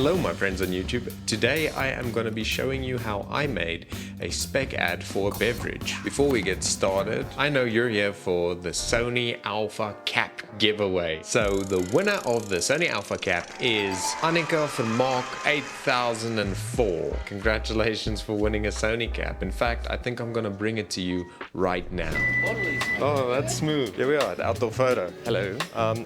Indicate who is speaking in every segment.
Speaker 1: Hello my friends on YouTube. Today I am going to be showing you how I made a spec ad for a beverage. Before we get started, I know you're here for the Sony Alpha Cap giveaway. So the winner of the Sony Alpha Cap is Annika van Mark 8004. Congratulations for winning a Sony Cap. In fact, I think I'm going to bring it to you right now. Oh, that's smooth. Here we are at Outdoor Photo. Hello.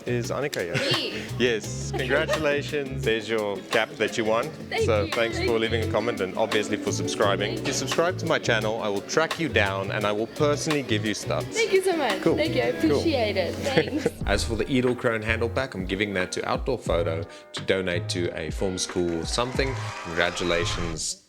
Speaker 1: Is Annika here?
Speaker 2: Me.
Speaker 1: Yes. Congratulations. There's your cap that you won. Thanks for leaving a comment and obviously for subscribing. If you subscribe to my channel, I will track you down and I will personally give you stuff.
Speaker 2: Thank you so much.
Speaker 1: Cool.
Speaker 2: Thank you. I appreciate it. Thanks.
Speaker 1: As for the Edelkrone handle pack, I'm giving that to Outdoor Photo to donate to a film school or something. Congratulations,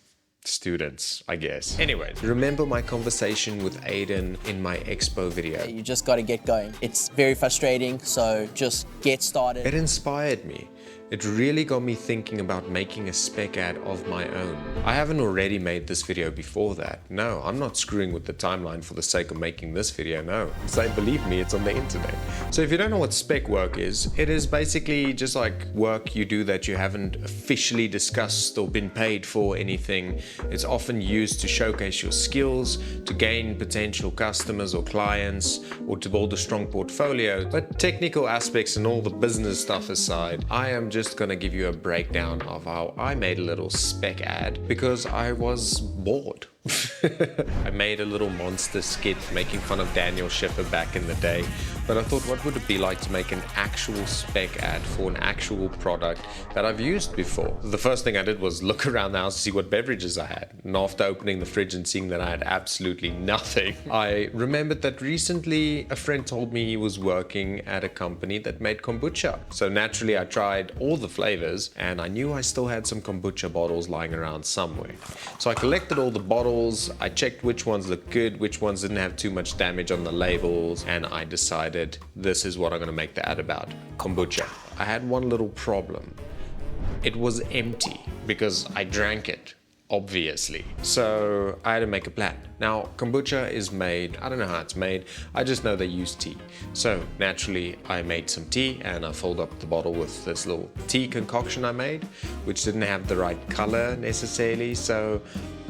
Speaker 1: students, I guess. Anyway, remember my conversation with Aiden in my expo video?
Speaker 3: You just got to get going. It's very frustrating, so just get started.
Speaker 1: It inspired me. It really got me thinking about making a spec ad of my own. I haven't already made this video before that. No, I'm not screwing with the timeline for the sake of making this video, no. Say, believe me, it's on the internet. So if you don't know what spec work is, it is basically just like work you do that you haven't officially discussed or been paid for anything. It's often used to showcase your skills, to gain potential customers or clients, or to build a strong portfolio. But technical aspects and all the business stuff aside, I am just gonna give you a breakdown of how I made a little spec ad because I was bored. I made a little monster skit making fun of Daniel Schiffer back in the day, but I thought, what would it be like to make an actual spec ad for an actual product that I've used before? The first thing I did was look around the house to see what beverages I had, and after opening the fridge and seeing that I had absolutely nothing, I remembered that recently a friend told me he was working at a company that made kombucha. So naturally I tried all the flavors and I knew I still had some kombucha bottles lying around somewhere. So I collected all the bottles, I checked which ones looked good, which ones didn't have too much damage on the labels, and I decided this is what I'm going to make the ad about: kombucha. I had one little problem. It was empty because I drank it, obviously. So I had to make a plan. Now, kombucha is made, I don't know how it's made, I just know they use tea. So naturally I made some tea and I filled up the bottle with this little tea concoction I made, which didn't have the right color necessarily. So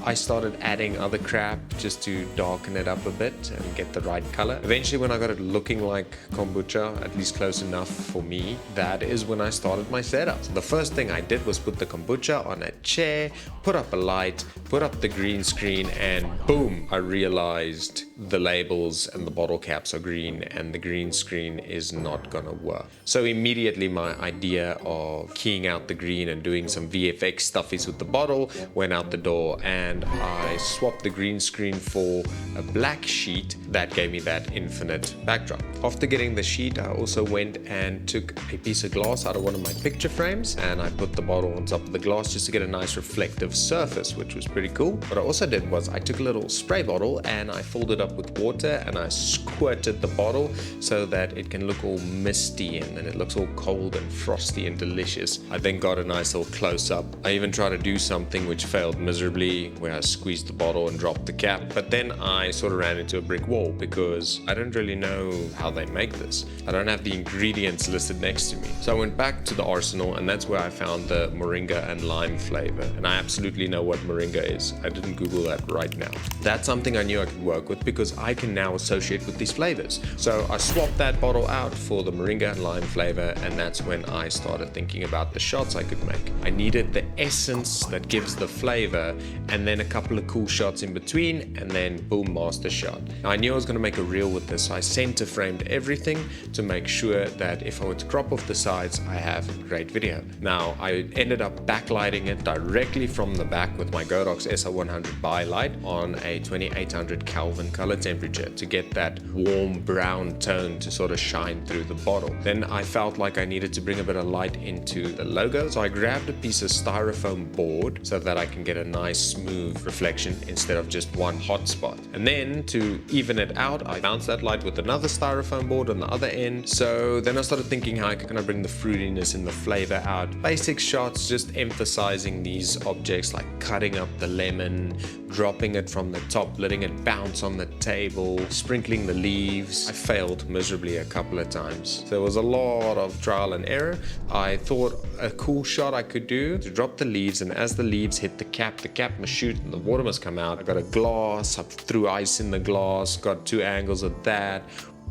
Speaker 1: I started adding other crap just to darken it up a bit and get the right color. Eventually, when I got it looking like kombucha, at least close enough for me, that is when I started my setup. So the first thing I did was put the kombucha on a chair, put up a light, put up the green screen, and boom, I realized the labels and the bottle caps are green and the green screen is not gonna work. So immediately my idea of keying out the green and doing some VFX stuffies with the bottle went out the door, and I swapped the green screen for a black sheet that gave me that infinite backdrop. After getting the sheet, I also went and took a piece of glass out of one of my picture frames and I put the bottle on top of the glass just to get a nice reflective surface, which was pretty cool. What I also did was I took a little spray bottle and I filled it up with water and I squirted the bottle so that it can look all misty and then it looks all cold and frosty and delicious. I then got a nice little close-up. I even tried to do something which failed miserably, where I squeezed the bottle and dropped the cap, but then I sort of ran into a brick wall because I don't really know how they make this. I don't have the ingredients listed next to me. So I went back to the arsenal and that's where I found the moringa and lime flavor, and I absolutely know what moringa is. I didn't Google that right now. That's something I knew I could work with because I can now associate with these flavors. So I swapped that bottle out for the moringa and lime flavor, and that's when I started thinking about the shots I could make. I needed the essence that gives the flavor and then a couple of cool shots in between, and then boom, master shot. Now, I knew I was going to make a reel with this, so I center framed everything to make sure that if I were to crop off the sides, I have a great video. Now, I ended up backlighting it directly from the back with my Godox SR100 bi-light on a 2800 Kelvin color temperature to get that warm brown tone to sort of shine through the bottle. Then I felt like I needed to bring a bit of light into the logo, so I grabbed a piece of styrofoam board so that I can get a nice smooth reflection instead of just one hot spot. And then to even it out, I bounced that light with another styrofoam board on the other end. So then I started thinking, how can I bring the fruitiness and the flavor out? Basic shots, just emphasizing these objects like cutting up the lemon, dropping it from the top, letting it bounce on the table, sprinkling the leaves. I failed miserably a couple of times. There was a lot of trial and error. I thought a cool shot I could do to drop the leaves, and as the leaves hit the cap must shoot and the water must come out. I got a glass, I threw ice in the glass, got 2 angles of that,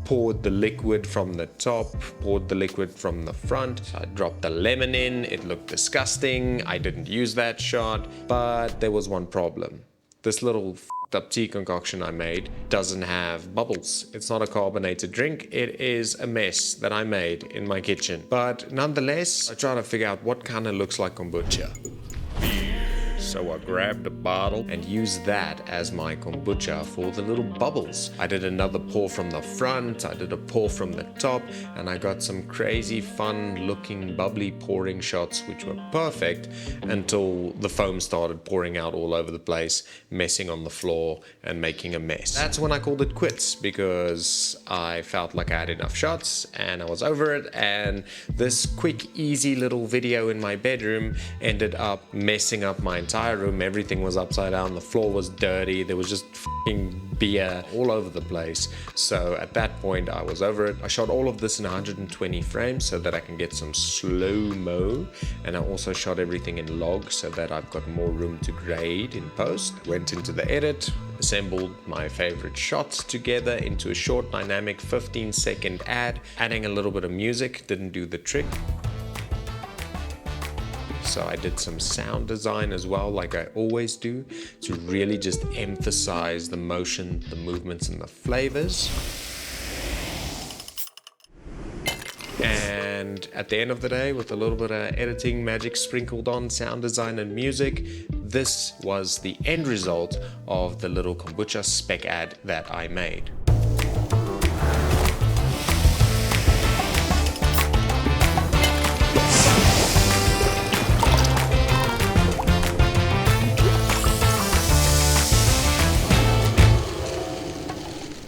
Speaker 1: poured the liquid from the top, poured the liquid from the front. I dropped the lemon in, it looked disgusting. I didn't use that shot, but there was one problem. This little f***ed up tea concoction I made doesn't have bubbles. It's not a carbonated drink. It is a mess that I made in my kitchen. But nonetheless, I try to figure out what kind of looks like kombucha. So I grabbed a bottle and used that as my kombucha for the little bubbles. I did another pour from the front, I did a pour from the top, and I got some crazy fun looking bubbly pouring shots which were perfect until the foam started pouring out all over the place, messing on the floor and making a mess. That's when I called it quits, because I felt like I had enough shots and I was over it, and this quick easy little video in my bedroom ended up messing up my entire room. Everything was upside down, the floor was dirty, there was just f***ing beer all over the place. So at that point I was over it. I shot all of this in 120 frames so that I can get some slow-mo, and I also shot everything in log so that I've got more room to grade in post. Went into the edit, assembled my favorite shots together into a short dynamic 15-second ad. Adding a little bit of music didn't do the trick. So I did some sound design as well, like I always do, to really just emphasize the motion, the movements, and the flavors. And at the end of the day, with a little bit of editing magic sprinkled on, sound design and music, this was the end result of the little kombucha spec ad that I made.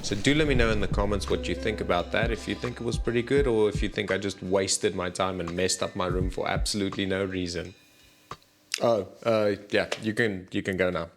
Speaker 1: So do let me know in the comments what you think about that, if you think it was pretty good or if you think I just wasted my time and messed up my room for absolutely no reason. Oh, yeah, you can go now.